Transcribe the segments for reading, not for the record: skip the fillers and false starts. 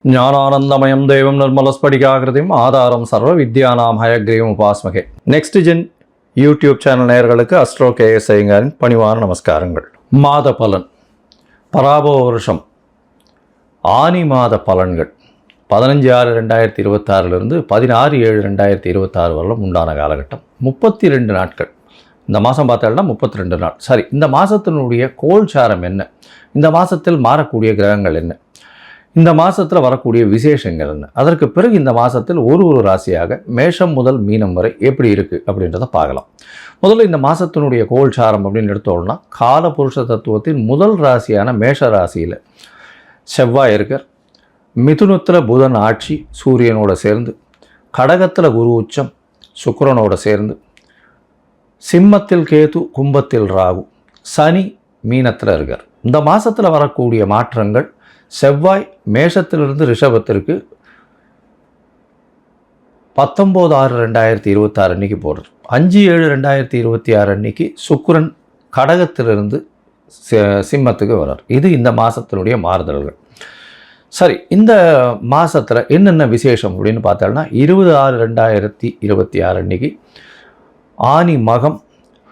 ஞானானந்தமயம் தேவம் நிர்மலஸ்படிகாகிருதியும் ஆதாரம் சர்வ வித்யானாம் ஹயக்ரீவம் உபாஸ்மகே. நெக்ஸ்ட் ஜென் யூடியூப் சேனல் நேயர்களுக்கு அஸ்ட்ரோ கேஎஸ் ஐயங்காரின் பணிவான நமஸ்காரங்கள். மாத பலன், பராபவ வருஷம் ஆனி மாத பலன்கள் 15/6/2026 16/7/2026 வரலும் உண்டான காலகட்டம் 32 நாட்கள். இந்த மாதம் பார்த்தோம்னா 32 நாள். சரி, இந்த மாதத்தினுடைய கோல்சாரம் என்ன, இந்த மாதத்தில் மாறக்கூடிய கிரகங்கள் என்ன, இந்த மாதத்தில் வரக்கூடிய விசேஷங்கள் என்ன, அதற்கு பிறகு இந்த மாதத்தில் ஒரு ராசியாக மேஷம் முதல் மீனம் வரை எப்படி இருக்குது அப்படின்றத பார்க்கலாம். முதல்ல இந்த மாதத்தினுடைய கோல்சாரம் அப்படின்னு எடுத்தோம்னா காலபுருஷ தத்துவத்தின் முதல் ராசியான மேஷ ராசியில் செவ்வாய் இருக்கார். மிதுனத்தில் புதன் ஆட்சி சூரியனோட சேர்ந்து, கடகத்தில் குரு உச்சம் சுக்கிரனோட சேர்ந்து, சிம்மத்தில் கேது, கும்பத்தில் ராகு, சனி மீனத்தில் இருக்கார். இந்த மாதத்தில் வரக்கூடிய மாற்றங்கள், செவ்வாய் மேஷத்திலிருந்து ரிஷபத்திற்கு 19/6/2026 அன்னைக்கு போடுறார். 5/7/2026 அன்னைக்கு சுக்கிரன் கடகத்திலிருந்து சிம்மத்துக்கு வர்றார். இது இந்த மாதத்தினுடைய மாறுதல்கள். சரி, இந்த மாதத்தில் என்னென்ன விசேஷம் அப்படின்னு பார்த்தோம்னா 20/6/2026 அன்னைக்கு ஆனி மகம்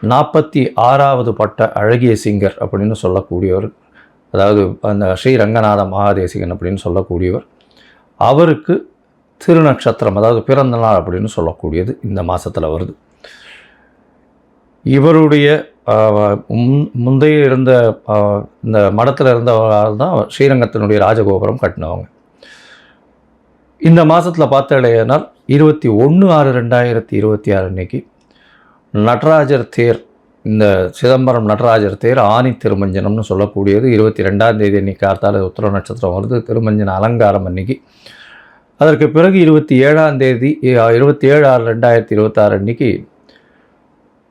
46வது பட்ட அழகிய சிங்கர் அப்படின்னு சொல்லக்கூடியவர், அதாவது அந்த ஸ்ரீரங்கநாத மகாதேசிகன் அப்படின்னு சொல்லக்கூடியவர், அவருக்கு திருநக்ஷத்திரம் அதாவது பிறந்த நாள் அப்படின்னு சொல்லக்கூடியது இந்த மாதத்தில் வருது. இவருடைய முந்தைய இருந்த இந்த மடத்தில் இருந்தவர்கள் தான் ஸ்ரீரங்கத்தினுடைய ராஜகோபுரம் கட்டினவங்க. இந்த மாதத்தில் பார்த்தடையினால் 21/6/2026 அன்னைக்கு நடராஜர் தேர், இந்த சிதம்பரம் நடராஜர் தேர் ஆனி திருமஞ்சனம்னு சொல்லக்கூடியது 22ஆம் தேதி அன்றைக்கி கார்த்தால உத்திர நட்சத்திரம் வருது. திருமஞ்சன அலங்காரம் அன்னைக்கு. அதற்கு பிறகு 27ஆம் தேதி 27/6/2026 அன்னைக்கு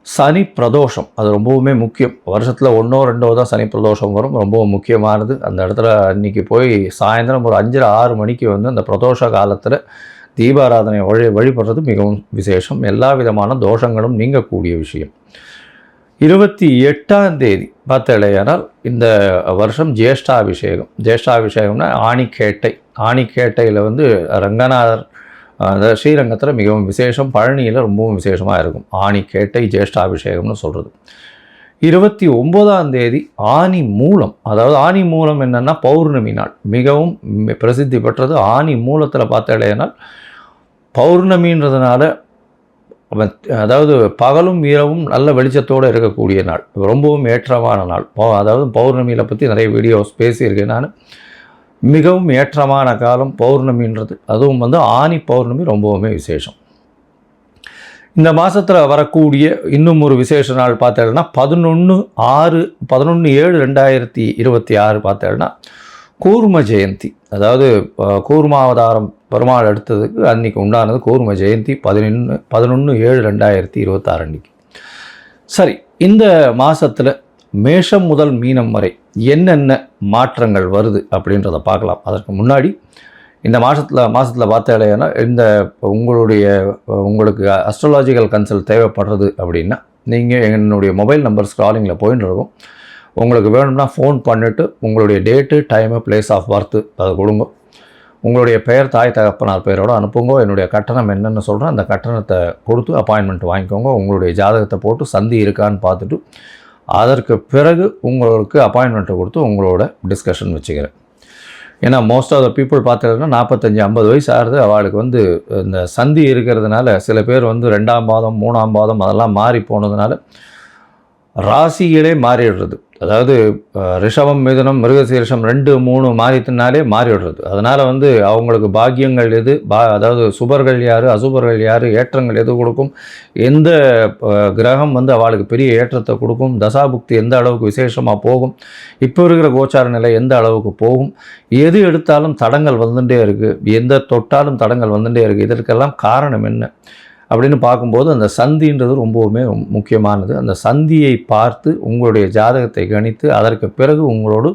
சனி பிரதோஷம். அது ரொம்பவுமே முக்கியம். வருஷத்தில் 1ஓ 2ஓ தான் சனி பிரதோஷம் வரும், ரொம்பவும் முக்கியமானது. அந்த இடத்துல அன்றைக்கி போய் சாயந்தரம் ஒரு 5:30 மணிக்கு அந்த பிரதோஷ காலத்தில் தீபாராதனை வழிபடுறது மிகவும் விசேஷம். எல்லா விதமான தோஷங்களும் நீங்கக்கூடிய விஷயம். 28ஆம் தேதி பார்த்தலையானால் இந்த வருஷம் ஜேஷ்டாபிஷேகம். ஜேஷ்டாபிஷேகம்னா ஆணிக்கேட்டை. ஆணிக்கேட்டையில் ரங்கநாதர் ஸ்ரீரங்கத்தில் மிகவும் விசேஷம், பழனியில் ரொம்பவும் விசேஷமாக இருக்கும். ஆணிக்கேட்டை ஜேஷ்டாபிஷேகம்னு சொல்கிறது. 29ஆம் தேதி ஆனி மூலம். அதாவது ஆனி மூலம் என்னென்னா பௌர்ணமி நாள், மிகவும் பிரசித்தி பெற்றது. ஆனி மூலத்தில் பார்த்தலையானால் பௌர்ணமின்றதுனால, அதாவது பகலும் இரவும் நல்ல வெளிச்சத்தோடு இருக்கக்கூடிய நாள், ரொம்பவும் ஏற்றமான நாள். அதாவது பௌர்ணமியில் பற்றி நிறைய வீடியோஸ் பேசியிருக்கேன் நான். மிகவும் ஏற்றமான காலம் பௌர்ணமின்றது. அதுவும் ஆனி பௌர்ணமி ரொம்பவுமே விசேஷம். இந்த மாதத்தில் வரக்கூடிய இன்னும் ஒரு விசேஷ நாள் பார்த்தேன்னா 11/7/2026 பார்த்தேன்னா கூர்ம ஜெயந்தி. அதாவது கூர்மாவதாரம் பெருமாள் எடுத்ததுக்கு அன்றைக்கி உண்டானது கூர்ம ஜெயந்தி 11/7/2026 அன்றைக்கி. சரி, இந்த மாதத்தில் மேஷம் முதல் மீனம் வரை என்னென்ன மாற்றங்கள் வருது அப்படின்றத பார்க்கலாம். அதற்கு முன்னாடி இந்த மாதத்தில் பார்த்தாலேன்னா உங்களுக்கு அஸ்ட்ராலாஜிக்கல் கன்சல்ட் தேவைப்படுறது அப்படின்னா நீங்கள் என்னுடைய மொபைல் நம்பர் ஸ்க்ராலிங்கில் போயின்னு இருக்கும். உங்களுக்கு வேணும்னா ஃபோன் பண்ணிவிட்டு உங்களுடைய date, time, place of birth அதை கொடுங்க. உங்களுடைய பெயர், தாய் தகப்பனார் பெயரோடு அனுப்புங்க. என்னுடைய கட்டணம் என்னென்னு சொல்கிறேன், அந்த கட்டணத்தை கொடுத்து அப்பாயின்மெண்ட் வாங்கிக்கோங்க. உங்களுடைய ஜாதகத்தை போட்டு சந்தி இருக்கான்னு பார்த்துட்டு அதற்கு பிறகு உங்களுக்கு அப்பாயின்மெண்ட்டை கொடுத்து உங்களோட டிஸ்கஷன் வச்சுக்கிறேன். ஏன்னா மோஸ்ட் ஆஃப் த பீப்புள் பார்த்தீங்கன்னா 45-50 வயசு ஆகிறது. அவளுக்கு இந்த சந்தி இருக்கிறதுனால சில பேர் 2ஆம் பாதம் 3ஆம் பாதம் அதெல்லாம் மாறி போனதுனால ராசிகளே மாறிடுறது. அதாவது ரிஷபம், மிதுனம், மிருகசீரிஷம் 2, 3 மாறித்தினாலே மாறிவிடுறது. அதனால் அவங்களுக்கு பாக்கியங்கள் எது, அதாவது சுபர்கள் யார், அசுபர்கள் யார், ஏற்றங்கள் எது கொடுக்கும், எந்த கிரகம் அவளுக்கு பெரிய ஏற்றத்தை கொடுக்கும், தசாபுக்தி எந்த அளவுக்கு விசேஷமாக போகும், இப்போ இருக்கிற கோச்சார நிலை எந்த அளவுக்கு போகும், எது எடுத்தாலும் தடங்கள் வந்துட்டே இருக்குது, எந்த தொட்டாலும் தடங்கள் வந்துட்டே இருக்குது. இதற்கெல்லாம் காரணம் என்ன அப்படின்னு பார்க்கும்போது அந்த சந்தின்றது ரொம்பவுமே முக்கியமானது. அந்த சந்தியை பார்த்து உங்களுடைய ஜாதகத்தை கணித்து அதற்கு பிறகு உங்களோடு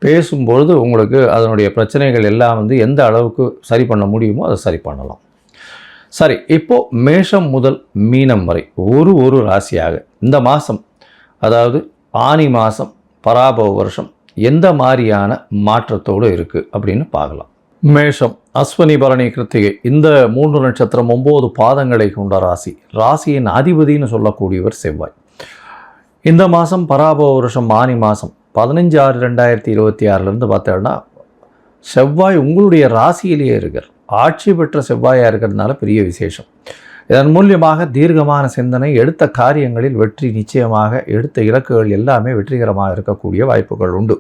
பேசும்பொழுது உங்களுக்கு அதனுடைய பிரச்சனைகள் எல்லாம் எந்த அளவுக்கு சரி பண்ண முடியுமோ அதை சரி பண்ணலாம். சரி, இப்போது மேஷம் முதல் மீனம் வரை ஒரு ராசியாக இந்த மாதம், அதாவது ஆனி மாதம் பராபவ வருஷம் எந்த மாதிரியான மாற்றத்தோடு இருக்குது அப்படின்னு பார்க்கலாம். மேஷம், அஸ்வினி, பரணி, கிருத்திகை இந்த 3 நட்சத்திரம் 9 பாதங்களை கொண்ட ராசி. ராசியின் அதிபதினு சொல்லக்கூடியவர் செவ்வாய். இந்த மாதம் பராபவ வருஷம் ஆனி மாதம் 15/6/2026 பார்த்தோன்னா செவ்வாய் உங்களுடைய ராசியிலேயே இருக்கார். ஆட்சி பெற்ற செவ்வாயாக இருக்கிறதுனால பெரிய விசேஷம். இதன் மூலியமாக தீர்க்கமான சிந்தனை, எடுத்த காரியங்களில் வெற்றி நிச்சயமாக, எடுத்த இலக்குகள் எல்லாமே வெற்றிகரமாக இருக்கக்கூடிய வாய்ப்புகள் உண்டு.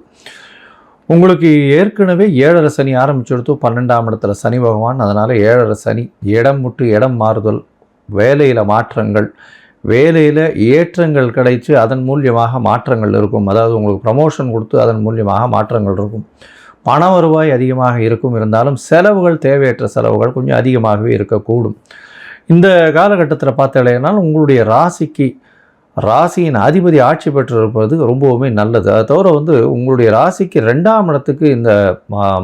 உங்களுக்கு ஏற்கனவே 7.5 சனி ஆரம்பிச்சுடுத்து 12ஆம் இடத்துல சனி பகவான். அதனால் 7.5 சனி, இடம் விட்டு இடம் மாறுதல், வேலையில் மாற்றங்கள், வேலையில் ஏற்றங்கள் கிடைச்சி அதன் மூலியமாக மாற்றங்கள் இருக்கும். அதாவது உங்களுக்கு ப்ரமோஷன் கொடுத்து அதன் மூலியமாக மாற்றங்கள் இருக்கும். பண வருவாய் அதிகமாக இருக்கும். இருந்தாலும் செலவுகள், தேவையற்ற செலவுகள் கொஞ்சம் அதிகமாகவே இருக்கக்கூடும். இந்த காலகட்டத்தில் பார்த்தீங்கன்னா உங்களுடைய ராசியின் அதிபதி ஆட்சி பெற்றிருப்பது ரொம்பவுமே நல்லது. அதை தவிர உங்களுடைய ராசிக்கு 2ஆம் இடத்துக்கு இந்த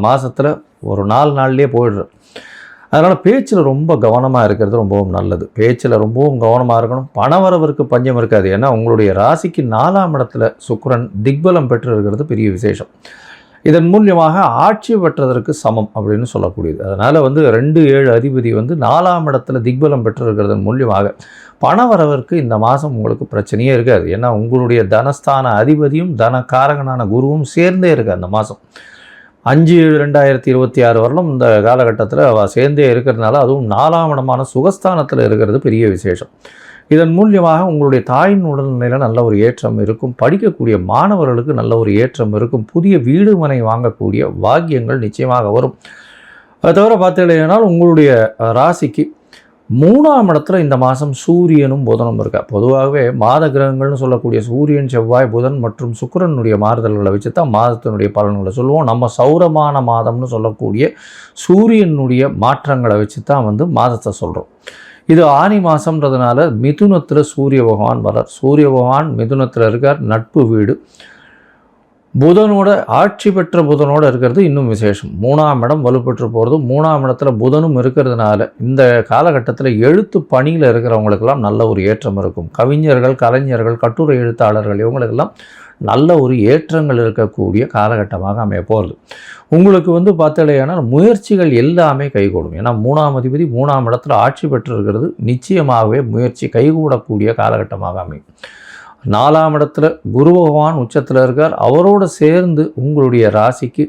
மாதத்தில் ஒரு 4 நாள்லேயே போயிடுறோம். அதனால் பேச்சில் ரொம்ப கவனமாக இருக்கிறது ரொம்பவும் நல்லது. பேச்சில் ரொம்பவும் கவனமாக இருக்கணும். பணவரவிற்கு பஞ்சம் இருக்காது. ஏன்னா உங்களுடைய ராசிக்கு 4ஆம் இடத்துல சுக்கிரன் திக்பலம் பெற்று இருக்கிறது பெரிய விசேஷம். இதன் மூலியமாக ஆட்சி பெற்றதற்கு சமம் அப்படின்னு சொல்லக்கூடியது. அதனால் 2-7 அதிபதி 4ஆம் இடத்துல திக்பலம் பெற்றிருக்கிறதன் மூலியமாக பணவரவிற்கு இந்த மாதம் உங்களுக்கு பிரச்சனையே இருக்காது. ஏன்னா உங்களுடைய தனஸ்தான அதிபதியும் தனக்காரகனான குருவும் சேர்ந்தே இருக்குது அந்த மாதம். 5/7/2026 வரலும் இந்த காலகட்டத்தில் சேர்ந்தே இருக்கிறதுனால, அதுவும் 4ஆம் இடமான சுகஸ்தானத்தில் இருக்கிறது பெரிய விசேஷம். இதன் மூலியமாக உங்களுடைய தாயின் உடல்நிலையில் நல்ல ஒரு ஏற்றம் இருக்கும். படிக்கக்கூடிய மாணவர்களுக்கு நல்ல ஒரு ஏற்றம் இருக்கும். புதிய வீடு மனை வாங்கக்கூடிய பாக்கியங்கள் நிச்சயமாக வரும். அதை தவிர பார்த்தீங்கன்னா உங்களுடைய ராசிக்கு 3ஆம் இடத்துல இந்த மாதம் சூரியனும் புதனும் இருக்கா. பொதுவாகவே மாத கிரகங்கள்னு சொல்லக்கூடிய சூரியன், செவ்வாய், புதன் மற்றும் சுக்கிரனுடைய மாறுதல்களை வச்சு தான் மாதத்தினுடைய பலன்களை சொல்லுவோம். நம்ம சௌரமான மாதம்னு சொல்லக்கூடிய சூரியனுடைய மாற்றங்களை வச்சு தான் மாதத்தை சொல்கிறோம். இது ஆனி மாதம்ன்றதுனால மிதுனத்தில் சூரிய பகவான் வரார். சூரிய பகவான் மிதுனத்தில் இருக்கார், நட்பு வீடு. புதனோட ஆட்சி பெற்ற புதனோடு இருக்கிறது இன்னும் விசேஷம். 3ஆம் இடம் வலுப்பெற்று போகிறது. 3ஆம் இடத்துல புதனும் இருக்கிறதுனால இந்த காலகட்டத்தில் எழுத்து பணியில் இருக்கிறவங்களுக்கெல்லாம் நல்ல ஒரு ஏற்றம் இருக்கும். கவிஞர்கள், கலைஞர்கள், கட்டுரை எழுத்தாளர்கள் இவங்களுக்கெல்லாம் நல்ல ஒரு ஏற்றங்கள் இருக்கக்கூடிய காலகட்டமாக அமைய போகிறது. உங்களுக்கு பார்த்தீங்கன்னா முயற்சிகள் எல்லாமே கைகூடும். ஏன்னா 3ஆம் அதிபதி 3ஆம் இடத்துல ஆட்சி பெற்றிருக்கிறது நிச்சயமாகவே முயற்சி கைகூடக்கூடிய காலகட்டமாக அமையும். 4ஆம் இடத்துல குரு பகவான் உச்சத்தில் இருக்கார். அவரோடு சேர்ந்து உங்களுடைய ராசிக்கு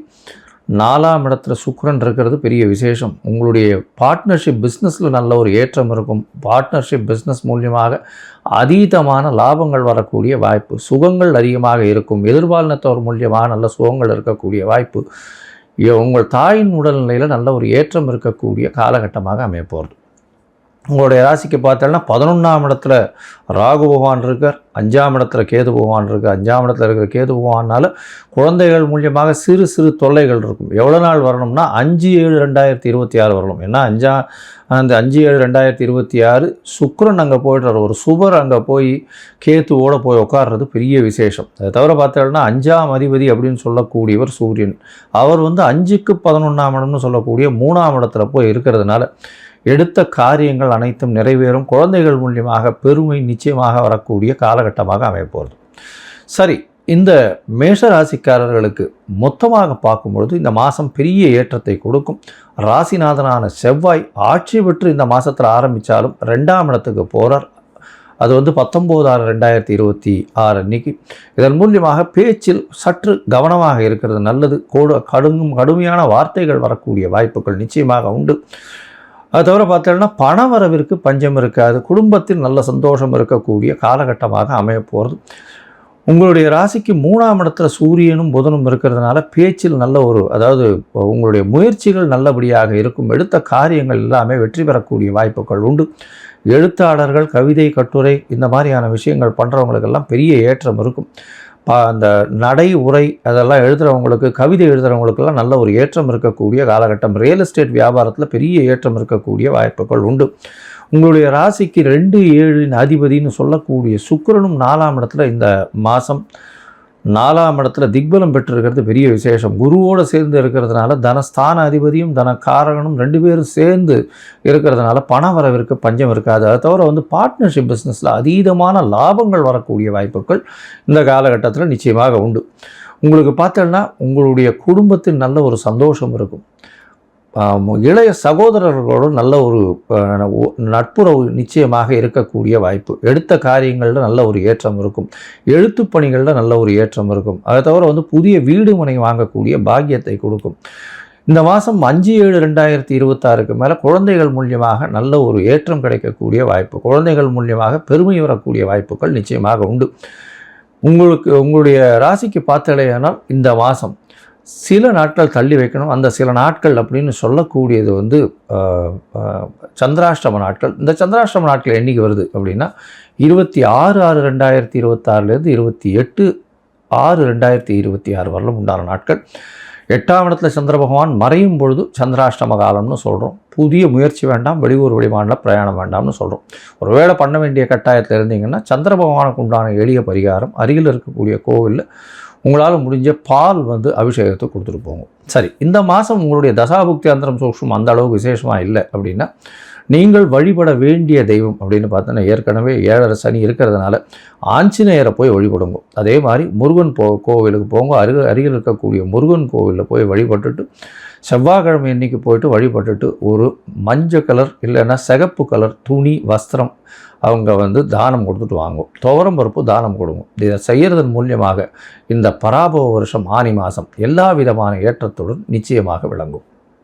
4ஆம் இடத்துல சுக்கிரன் இருக்கிறது பெரிய விசேஷம். உங்களுடைய பார்ட்னர்ஷிப் பிஸ்னஸில் நல்ல ஒரு ஏற்றம் இருக்கும். பார்ட்னர்ஷிப் பிஸ்னஸ் மூலியமாக அதீதமான லாபங்கள் வரக்கூடிய வாய்ப்பு, சுகங்கள் அதிகமாக இருக்கும். எதிர்பாலினத்தவர் மூலியமாக நல்ல சுகங்கள் இருக்கக்கூடிய வாய்ப்பு, உங்கள் தாயின் உடல்நிலையில் நல்ல ஒரு ஏற்றம் இருக்கக்கூடிய காலகட்டமாக அமைய போகிறது. உங்களுடைய ராசிக்கு பார்த்தோன்னா 11ஆம் இடத்துல ராகு பகவான் இருக்கார். 5ஆம் இடத்துல கேது பகவான் இருக்குது. 5ஆம் இடத்துல இருக்கிற கேது பகவானால் குழந்தைகள் மூலியமாக சிறு சிறு தொல்லைகள் இருக்கும். எவ்வளோ நாள் வரணும்னா 5/7/2026 வரணும். ஏன்னா 5/7/2026 சுக்கிரன் அங்கே போய்டுறார். ஒரு சுபர் அங்கே போய் கேத்துவோடு போய் உட்கார்றது பெரிய விசேஷம். அதை தவிர பார்த்தோன்னா 5ஆம் அதிபதி அப்படின்னு சொல்லக்கூடியவர் சூரியன். அவர் 5க்கு 11ஆம் இடம்னு சொல்லக்கூடிய 3ஆம் இடத்துல போய் இருக்கிறதுனால எடுத்த காரியங்கள் அனைத்தும் நிறைவேறும். குழந்தைகள் மூலியமாக பெருமை நிச்சயமாக வரக்கூடிய காலகட்டமாக அமையப்போகிறது. சரி, இந்த மேஷராசிக்காரர்களுக்கு மொத்தமாக பார்க்கும்பொழுது இந்த மாதம் பெரிய ஏற்றத்தை கொடுக்கும். ராசிநாதனான செவ்வாய் ஆட்சி பெற்று இந்த மாதத்தில் ஆரம்பித்தாலும் 2ஆம் இடத்துக்கு போகிறார். அது 19/6/2026 அன்னைக்கு. இதன் மூலியமாக பேச்சில் சற்று கவனமாக இருக்கிறது நல்லது. கடுமையான வார்த்தைகள் வரக்கூடிய வாய்ப்புகள் நிச்சயமாக உண்டு. அது தவிர பார்த்தோன்னா பண வரவிற்கு பஞ்சம் இருக்காது. குடும்பத்தில் நல்ல சந்தோஷம் இருக்கக்கூடிய காலகட்டமாக அமைய போகிறது. உங்களுடைய ராசிக்கு 3ஆம் இடத்துல சூரியனும் புதனும் இருக்கிறதுனால பேச்சில் நல்ல உங்களுடைய முயற்சிகள் நல்லபடியாக இருக்கும். எடுத்த காரியங்கள் எல்லாமே வெற்றி பெறக்கூடிய வாய்ப்புகள் உண்டு. எழுத்தாளர்கள், கவிதை, கட்டுரை இந்த மாதிரியான விஷயங்கள் பண்ணுறவங்களுக்கெல்லாம் பெரிய ஏற்றம் இருக்கும். அந்த நடை, உரை அதெல்லாம் எழுதுகிறவங்களுக்கு, கவிதை எழுதுகிறவங்களுக்கெல்லாம் நல்ல ஒரு ஏற்றம் இருக்கக்கூடிய காலகட்டம். ரியல் எஸ்டேட் வியாபாரத்தில் பெரிய ஏற்றம் இருக்கக்கூடிய வாய்ப்புகள் உண்டு. உங்களுடைய ராசிக்கு 2-7 அதிபதினு சொல்லக்கூடிய சுக்கிரனும் 4ஆம் இடத்துல இந்த மாதம் 4ஆம் இடத்துல திக்பலம் பெற்றிருக்கிறது பெரிய விசேஷம். குருவோடு சேர்ந்து இருக்கிறதுனால தனஸ்தான அதிபதியும் தனக்காரகனும் 2 பேரும் சேர்ந்து இருக்கிறதுனால பண வரவிற்கு பஞ்சம் இருக்காது. அதை தவிர பார்ட்னர்ஷிப் பிஸ்னஸில் அதீதமான லாபங்கள் வரக்கூடிய வாய்ப்புகள் இந்த காலகட்டத்தில் நிச்சயமாக உண்டு. உங்களுக்கு பார்த்தோன்னா உங்களுடைய குடும்பத்தில் நல்ல ஒரு சந்தோஷம் இருக்கும். இளைய சகோதரர்களோடு நல்ல ஒரு நட்புறவு நிச்சயமாக இருக்கக்கூடிய வாய்ப்பு. எடுத்த காரியங்களில் நல்ல ஒரு ஏற்றம் இருக்கும். எழுத்துப் பணிகளில் நல்ல ஒரு ஏற்றம் இருக்கும். அதை தவிர புதிய வீடு மனை வாங்கக்கூடிய பாக்கியத்தை கொடுக்கும். இந்த மாதம் 5/7/2026 மேலே குழந்தைகள் மூலியமாக நல்ல ஒரு ஏற்றம் கிடைக்கக்கூடிய வாய்ப்பு, குழந்தைகள் மூலியமாக பெருமை வரக்கூடிய வாய்ப்புகள் நிச்சயமாக உண்டு. உங்களுடைய ராசிக்கு பார்த்தலையானால் இந்த மாதம் சில நாட்கள் தள்ளி வைக்கணும். அந்த சில நாட்கள் அப்படின்னு சொல்லக்கூடியது சந்திராஷ்டம நாட்கள். இந்த சந்திராஷ்டம நாட்கள் என்றைக்கு வருது அப்படின்னா 26/6/2026 28/6/2026 வரலும் உண்டான நாட்கள். 8ஆம் இடத்துல சந்திர பகவான் மறையும் பொழுது சந்திராஷ்டம காலம்னு சொல்கிறோம். புதிய முயற்சி வேண்டாம், வெளியூர் வெளிமாநில பிரயாணம் வேண்டாம்னு சொல்கிறோம். ஒருவேளை பண்ண வேண்டிய கட்டாயத்தில் இருந்தீங்கன்னா சந்திர பகவானுக்கு உண்டான எளிய பரிகாரம், அருகில் இருக்கக்கூடிய கோவிலில் உங்களால் முடிஞ்ச பால் அபிஷேகத்தை கொடுத்துட்டு போங்க. சரி, இந்த மாதம் உங்களுடைய தசாபுக்தி அந்தரம் சூக்ஷ்மம் அந்த அளவுக்கு விசேஷமாக இல்லை அப்படின்னா நீங்கள் வழிபட வேண்டிய தெய்வம் அப்படின்னு பார்த்தோன்னா ஏற்கனவே 7.5 சனி இருக்கிறதுனால ஆஞ்சநேயரை போய் வழிபடுங்க. அதே மாதிரி முருகன் கோவிலுக்கு போங்க. அருகில் இருக்கக்கூடிய முருகன் கோவிலில் போய் வழிபட்டுட்டு செவ்வாய்க்கிழமை அன்னைக்கு போயிட்டு வழிபட்டுட்டு ஒரு மஞ்சள் கலர் இல்லைன்னா சிகப்பு கலர் துணி வஸ்திரம் அவங்க தானம் கொடுத்துட்டு வாங்கும். துவரம் பருப்பு தானம் கொடுங்க. இதை செய்கிறதன் மூலியமாக இந்த பராபவ வருஷம் ஆனி மாதம் எல்லா விதமான ஏற்றத்துடன் நிச்சயமாக விளங்கும்.